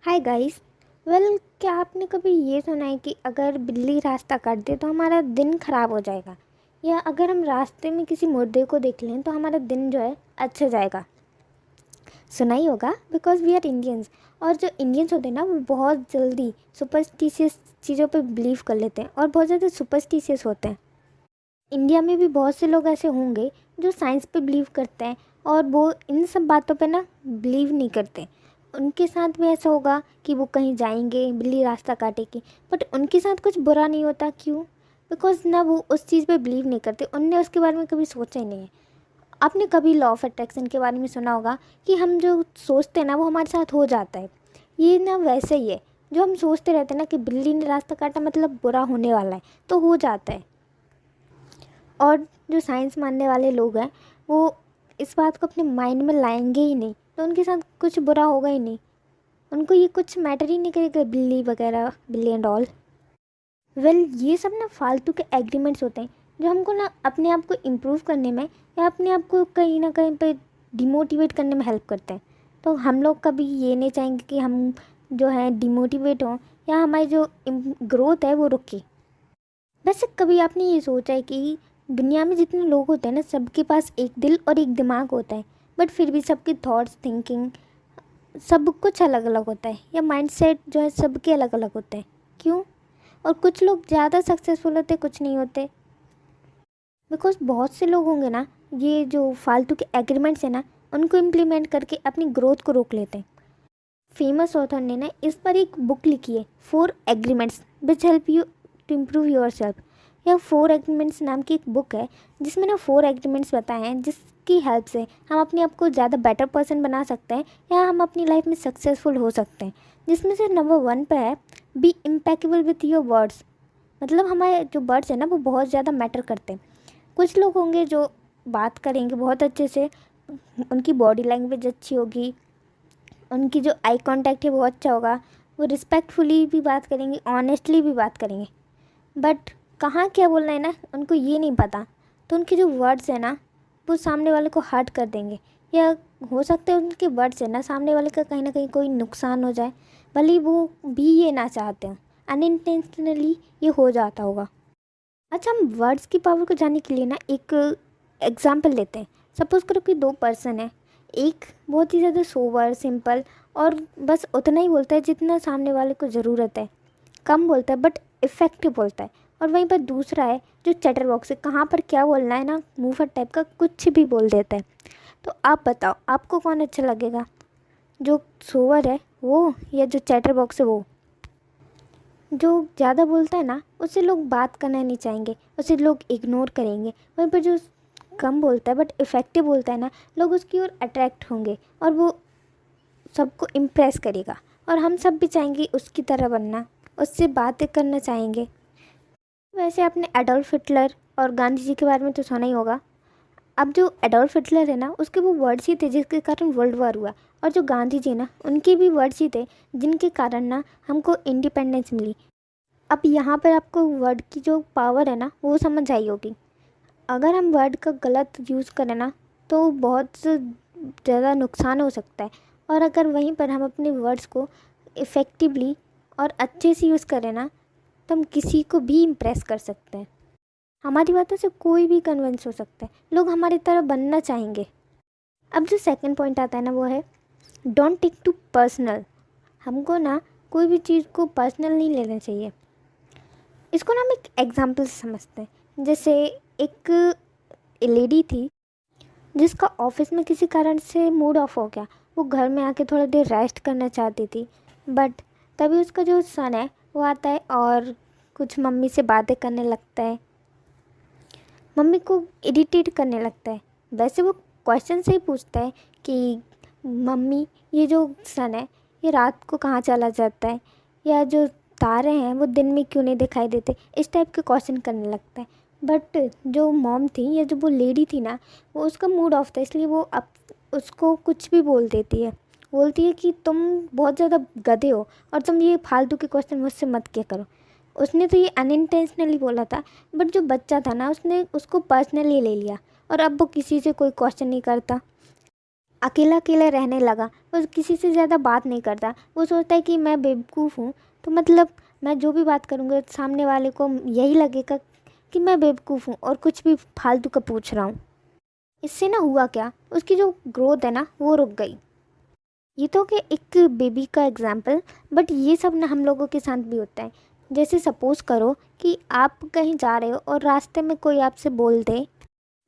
Hi guys. Well, क्या आपने कभी ये सुना है कि अगर बिल्ली रास्ता काट दे तो हमारा दिन ख़राब हो जाएगा, या अगर हम रास्ते में किसी मुर्दे को देख लें तो हमारा दिन जो है अच्छा जाएगा। सुना ही होगा, बिकॉज वी आर इंडियंस। और जो इंडियंस होते हैं ना, वो बहुत जल्दी सुपरस्टिशियस चीज़ों पे बिलीव कर लेते हैं और बहुत ज़्यादा सुपरस्टिशियस होते हैं। इंडिया में भी बहुत से लोग ऐसे होंगे जो साइंस पे बिलीव करते हैं और वो इन सब बातों पे ना बिलीव नहीं करते। उनके साथ भी ऐसा होगा कि वो कहीं जाएंगे, बिल्ली रास्ता काटेगी, बट उनके साथ कुछ बुरा नहीं होता। क्यों? बिकॉज ना वो उस चीज़ पे बिलीव नहीं करते, उनने उसके बारे में कभी सोचा ही नहीं है। आपने कभी लॉ ऑफ अट्रैक्शन के बारे में सुना होगा कि हम जो सोचते हैं ना वो हमारे साथ हो जाता है। ये ना वैसे ही है, जो हम सोचते रहते हैं ना कि बिल्ली ने रास्ता काटा मतलब बुरा होने वाला है, तो हो जाता है। और जो साइंस मानने वाले लोग हैं, वो इस बात को अपने माइंड में लाएंगे ही नहीं, तो उनके साथ कुछ बुरा होगा ही नहीं। उनको ये कुछ मैटर ही नहीं करेगा, बिल्ली वगैरह, बिल्ली एंड ऑल। वेल, ये सब ना फालतू के एग्रीमेंट्स होते हैं जो हमको ना अपने आप को इम्प्रूव करने में या अपने आप को कहीं ना कहीं पे डिमोटिवेट करने में हेल्प करते हैं। तो हम लोग कभी ये नहीं चाहेंगे कि हम जो है डिमोटिवेट हों या हमारी जो ग्रोथ है वो रुके। वैसे कभी आपने ये सोचा है कि दुनिया में जितने लोग होते हैं ना, सबके पास एक दिल और एक दिमाग होता है, बट फिर भी सबके थॉट्स, थिंकिंग, सब कुछ अलग अलग होता है, या माइंडसेट जो है सबके अलग अलग होते हैं। क्यों? और कुछ लोग ज़्यादा सक्सेसफुल होते, कुछ नहीं होते। बिकॉज बहुत से लोग होंगे ना, ये जो फालतू के एग्रीमेंट्स हैं ना, उनको इम्प्लीमेंट करके अपनी ग्रोथ को रोक लेते हैं। फेमस ऑथर ने ना इस पर एक बुक लिखी है, 4 agreements which help you to improve yourself. यह 4 एग्रीमेंट्स नाम की एक बुक है, जिसमें ना 4 एग्रीमेंट्स बताए हैं जिसकी हेल्प से हम अपने आप को ज़्यादा बेटर पर्सन बना सकते हैं, या हम अपनी लाइफ में सक्सेसफुल हो सकते हैं। जिसमें से नंबर 1 पे है, be impeccable with your words. मतलब हमारे जो वर्ड्स हैं ना, वो बहुत ज़्यादा मैटर करते हैं। कुछ लोग होंगे जो बात करेंगे बहुत अच्छे से, उनकी बॉडी लैंग्वेज अच्छी होगी, उनकी जो आई कांटेक्ट है वो अच्छा होगा, वो रिस्पेक्टफुली भी बात करेंगे, ऑनेस्टली भी बात करेंगे, बट कहाँ क्या बोलना है ना उनको ये नहीं पता। तो उनके जो वर्ड्स हैं ना, वो सामने वाले को हर्ट कर देंगे, या हो सकता है उनके वर्ड्स है ना सामने वाले का कहीं ना कहीं कोई नुकसान हो जाए, भले ही वो भी ये ना चाहते हैं, अनइंटेंशनली ये हो जाता होगा। अच्छा, हम वर्ड्स की पावर को जानने के लिए ना एक एग्जाम्पल लेते हैं। सपोज़ करो कि 2 पर्सन है, एक बहुत ही ज़्यादा सोवर, सिंपल और बस उतना ही बोलता है जितना सामने वाले को ज़रूरत है, कम बोलता है बट इफ़ेक्टिव बोलता है। और वहीं पर दूसरा है जो चैटर बॉक्स है, कहाँ पर क्या बोलना है ना, मुंहफट टाइप का कुछ भी बोल देता है। तो आप बताओ, आपको कौन अच्छा लगेगा, जो सोवर है वो, या जो चैटर बॉक्स है वो? जो ज़्यादा बोलता है ना, उससे लोग बात करना नहीं चाहेंगे, उसे लोग इग्नोर करेंगे। वहीं पर जो कम बोलता है बट इफ़ेक्टिव बोलता है ना, लोग उसकी ओर अट्रैक्ट होंगे और वो सबको इम्प्रेस करेगा। और हम सब भी चाहेंगे उसकी तरह बनना, उससे बातें करना चाहेंगे। वैसे आपने एडोल्फ हिटलर और गांधी जी के बारे में तो सुना ही होगा। अब जो एडोल्फ हिटलर है ना, उसके वो वर्ड्स ही थे जिसके कारण वर्ल्ड वॉर हुआ, और जो गांधी जी ना, उनके भी वर्ड्स ही थे जिनके कारण ना हमको इंडिपेंडेंस मिली। अब यहाँ पर आपको वर्ड की जो पावर है ना वो समझ आई होगी। अगर हम वर्ड का गलत यूज़ करें ना, तो बहुत ज़्यादा नुकसान हो सकता है। और अगर वहीं पर हम अपने वर्ड्स को इफ़ेक्टिवली और अच्छे से यूज़ करें ना, तो हम किसी को भी इम्प्रेस कर सकते हैं। हमारी बातों से कोई भी कन्विंस हो सकता है, लोग हमारी तरह बनना चाहेंगे। अब जो सेकंड पॉइंट आता है ना, वो है डोंट टेक टू पर्सनल। हमको ना कोई भी चीज़ को पर्सनल नहीं लेना चाहिए। इसको ना हम एक एग्जाम्पल से समझते हैं। जैसे एक लेडी थी जिसका ऑफिस में किसी कारण से मूड ऑफ हो गया, वो घर में आके थोड़ा देर रेस्ट करना चाहती थी, बट तभी उसका जो सन है वो आता है और कुछ मम्मी से बातें करने लगता है, मम्मी को इरिटेट करने लगता है। वैसे वो क्वेश्चन से ही पूछता है कि मम्मी, ये जो सन है ये रात को कहाँ चला जाता है, या जो तारे हैं वो दिन में क्यों नहीं दिखाई देते, इस टाइप के क्वेश्चन करने लगता है। बट जो मॉम थी या जो वो लेडी थी ना, वो उसका मूड ऑफ था, इसलिए वो अब उसको कुछ भी बोल देती है। बोलती है कि तुम बहुत ज़्यादा गधे हो और तुम ये फालतू के क्वेश्चन मुझसे मत किया करो। उसने तो ये अनइंटेंशनली बोला था, बट जो बच्चा था ना, उसने उसको पर्सनली ले लिया और अब वो किसी से कोई क्वेश्चन नहीं करता। अकेला अकेला रहने लगा, वो किसी से ज़्यादा बात नहीं करता। वो सोचता है कि मैं बेवकूफ़ हूँ, तो मतलब मैं जो भी बात करूँगा सामने वाले को यही लगेगा कि मैं बेवकूफ़ हूँ और कुछ भी फालतू का पूछ रहा हूँ। इससे ना हुआ क्या, उसकी जो ग्रोथ है ना वो रुक गई। ये तो कि एक बेबी का एग्जाम्पल, बट ये सब ना हम लोगों के साथ भी होता है। जैसे सपोज़ करो कि आप कहीं जा रहे हो और रास्ते में कोई आपसे बोल दे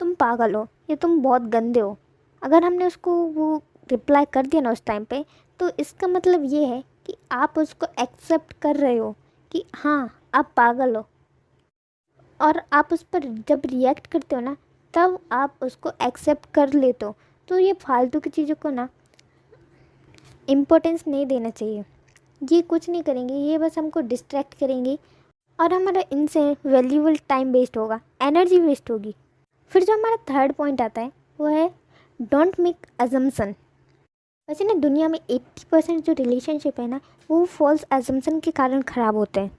तुम पागल हो या तुम बहुत गंदे हो। अगर हमने उसको वो रिप्लाई कर दिया ना उस टाइम पे, तो इसका मतलब ये है कि आप उसको एक्सेप्ट कर रहे हो कि हाँ आप पागल हो। और आप उस पर जब रिएक्ट करते हो ना, तब आप उसको एक्सेप्ट कर लेते हो। तो ये फालतू की चीज़ों को ना इम्पोर्टेंस नहीं देना चाहिए। ये कुछ नहीं करेंगे, ये बस हमको डिस्ट्रैक्ट करेंगे और हमारा इनसे वैल्यूबल टाइम वेस्ट होगा, एनर्जी वेस्ट होगी। फिर जो हमारा थर्ड पॉइंट आता है वो है डोंट मेक अजम्पशन। वैसे ना दुनिया में 80% जो रिलेशनशिप है ना वो फॉल्स अजम्पशन के कारण ख़राब होते हैं।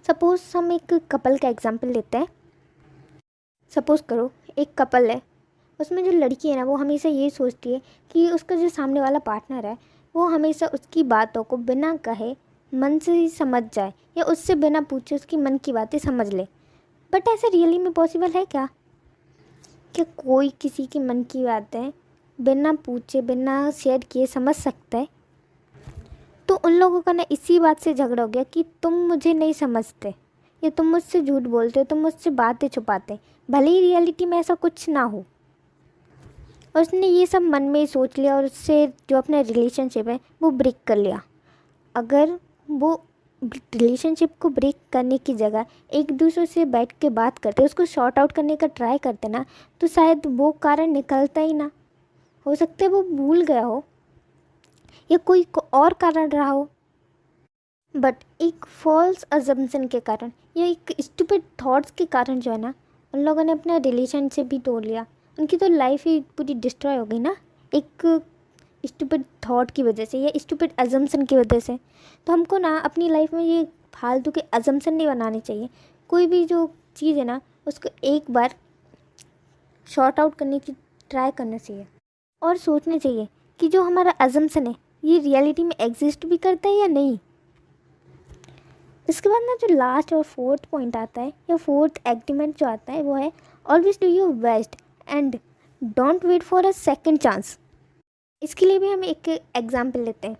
सपोज़ हम एक कपल का एग्जांपल लेते हैं। सपोज़ करो एक कपल है, उसमें जो लड़की है ना वो हमेशा ये सोचती है कि उसका जो सामने वाला पार्टनर है वो हमेशा उसकी बातों को बिना कहे मन से ही समझ जाए या उससे बिना पूछे उसकी मन की बातें समझ ले। बट ऐसा रियली में पॉसिबल है क्या? क्या कोई किसी की मन की बातें बिना पूछे बिना शेयर किए समझ सकता है? तो उन लोगों का ना इसी बात से झगड़ा हो गया कि तुम मुझे नहीं समझते या तुम मुझसे झूठ बोलते हो, तुम मुझसे बातें छुपाते, भले ही रियलिटी में ऐसा कुछ ना हो। और उसने ये सब मन में ही सोच लिया और उससे जो अपना रिलेशनशिप है वो ब्रेक कर लिया। अगर वो रिलेशनशिप को ब्रेक करने की जगह एक दूसरे से बैठ के बात करते, उसको शॉर्ट आउट करने का ट्राई करते ना, तो शायद वो कारण निकलता ही ना। हो सकता है वो भूल गया हो या कोई और कारण रहा हो, बट एक फॉल्स अजम्पशन के कारण या एक स्टूपिड थॉट्स के कारण जो है ना उन लोगों ने अपना रिलेशनशिप भी तोड़ लिया। उनकी तो लाइफ ही पूरी डिस्ट्रॉय हो गई ना, एक स्टूपिड थॉट की वजह से या स्टूपिड अजम्पशन की वजह से। तो हमको ना अपनी लाइफ में ये फालतू के अजम्पशन नहीं बनाने चाहिए। कोई भी जो चीज़ है ना उसको एक बार शॉर्ट आउट करने की ट्राई करना चाहिए और सोचना चाहिए कि जो हमारा अजम्पशन है ये रियलिटी में एग्जिस्ट भी करता है या नहीं। इसके बाद ना जो लास्ट और फोर्थ पॉइंट आता है या फोर्थ एग्रीमेंट जो आता है वो है always do your best and don't wait for a second chance. इसके लिए भी हम एक एग्जांपल लेते हैं।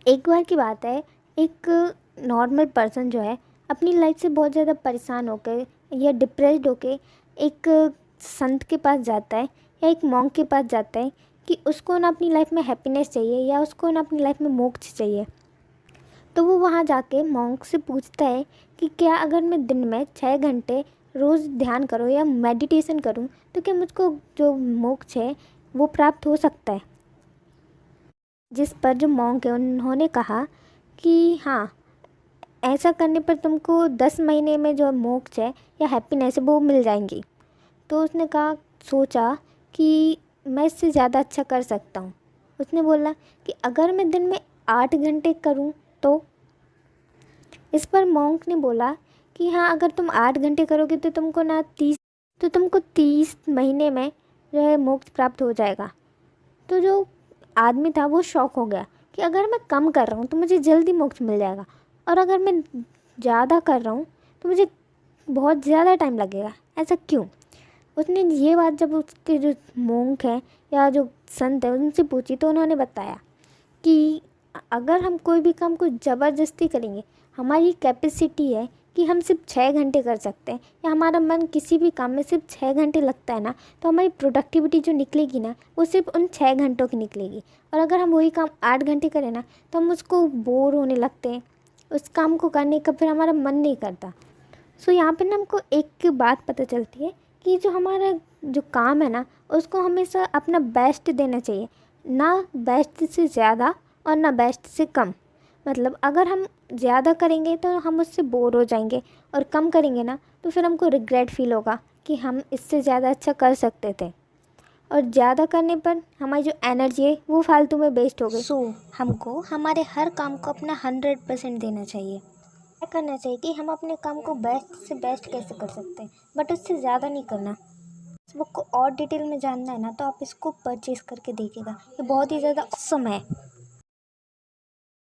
एक बार की बात है, एक नॉर्मल पर्सन जो है अपनी लाइफ से बहुत ज़्यादा परेशान होकर या डिप्रेस्ड होकर एक संत के पास जाता है या एक मॉन्क के पास जाता है कि उसको ना अपनी लाइफ में हैप्पीनेस चाहिए या उसको ना अपनी लाइफ में मोक्ष चाहिए। तो वो वहाँ जाके मॉन्क से पूछता है कि क्या अगर मैं दिन में 6 घंटे रोज़ ध्यान करूँ या मेडिटेशन करूँ तो क्या मुझको जो मोक्ष है वो प्राप्त हो सकता है। जिस पर जो मॉन्क है उन्होंने कहा कि हाँ, ऐसा करने पर तुमको 10 महीने में जो मोक्ष है या हैप्पीनेस है वो मिल जाएंगी। तो उसने कहा, सोचा कि मैं इससे ज़्यादा अच्छा कर सकता हूँ। उसने बोला कि अगर मैं दिन में 8 घंटे करूँ तो। इस पर मॉन्क ने बोला कि हाँ, अगर तुम 8 घंटे करोगे तो तुमको 30 महीने में जो है मोक्ष प्राप्त हो जाएगा। तो जो आदमी था वो शॉक हो गया कि अगर मैं कम कर रहा हूँ तो मुझे जल्दी मोक्ष मिल जाएगा और अगर मैं ज़्यादा कर रहा हूँ तो मुझे बहुत ज़्यादा टाइम लगेगा, ऐसा क्यों। उसने ये बात जब उसके जो मोंक हैं या जो संत है उनसे पूछी तो उन्होंने बताया कि अगर हम कोई भी काम को ज़बरदस्ती करेंगे, हमारी कैपेसिटी है कि हम सिर्फ 6 घंटे कर सकते हैं या हमारा मन किसी भी काम में सिर्फ 6 घंटे लगता है ना, तो हमारी प्रोडक्टिविटी जो निकलेगी ना वो सिर्फ उन 6 घंटों की निकलेगी। और अगर हम वही काम 8 घंटे करें ना तो हम उसको बोर होने लगते हैं, उस काम को करने का फिर हमारा मन नहीं करता। सो यहाँ पे ना हमको एक बात पता चलती है कि जो हमारा जो काम है ना उसको हमेशा अपना बेस्ट देना चाहिए, ना बेस्ट से ज़्यादा और ना बेस्ट से कम। मतलब अगर हम ज़्यादा करेंगे तो हम उससे बोर हो जाएंगे और कम करेंगे ना तो फिर हमको रिग्रेट फील होगा कि हम इससे ज़्यादा अच्छा कर सकते थे। और ज़्यादा करने पर हमारी जो एनर्जी है वो फालतू में वेस्ट हो गई। हमको हमारे हर काम को अपना 100% देना चाहिए। क्या करना चाहिए कि हम अपने काम को बेस्ट से बेस्ट कैसे कर सकते हैं, बट उससे ज़्यादा नहीं करना। इस बुक को और डिटेल में जानना है ना, तो आप इसको परचेज़ करके देखिएगा, ये बहुत ही ज़्यादा ऑसम है।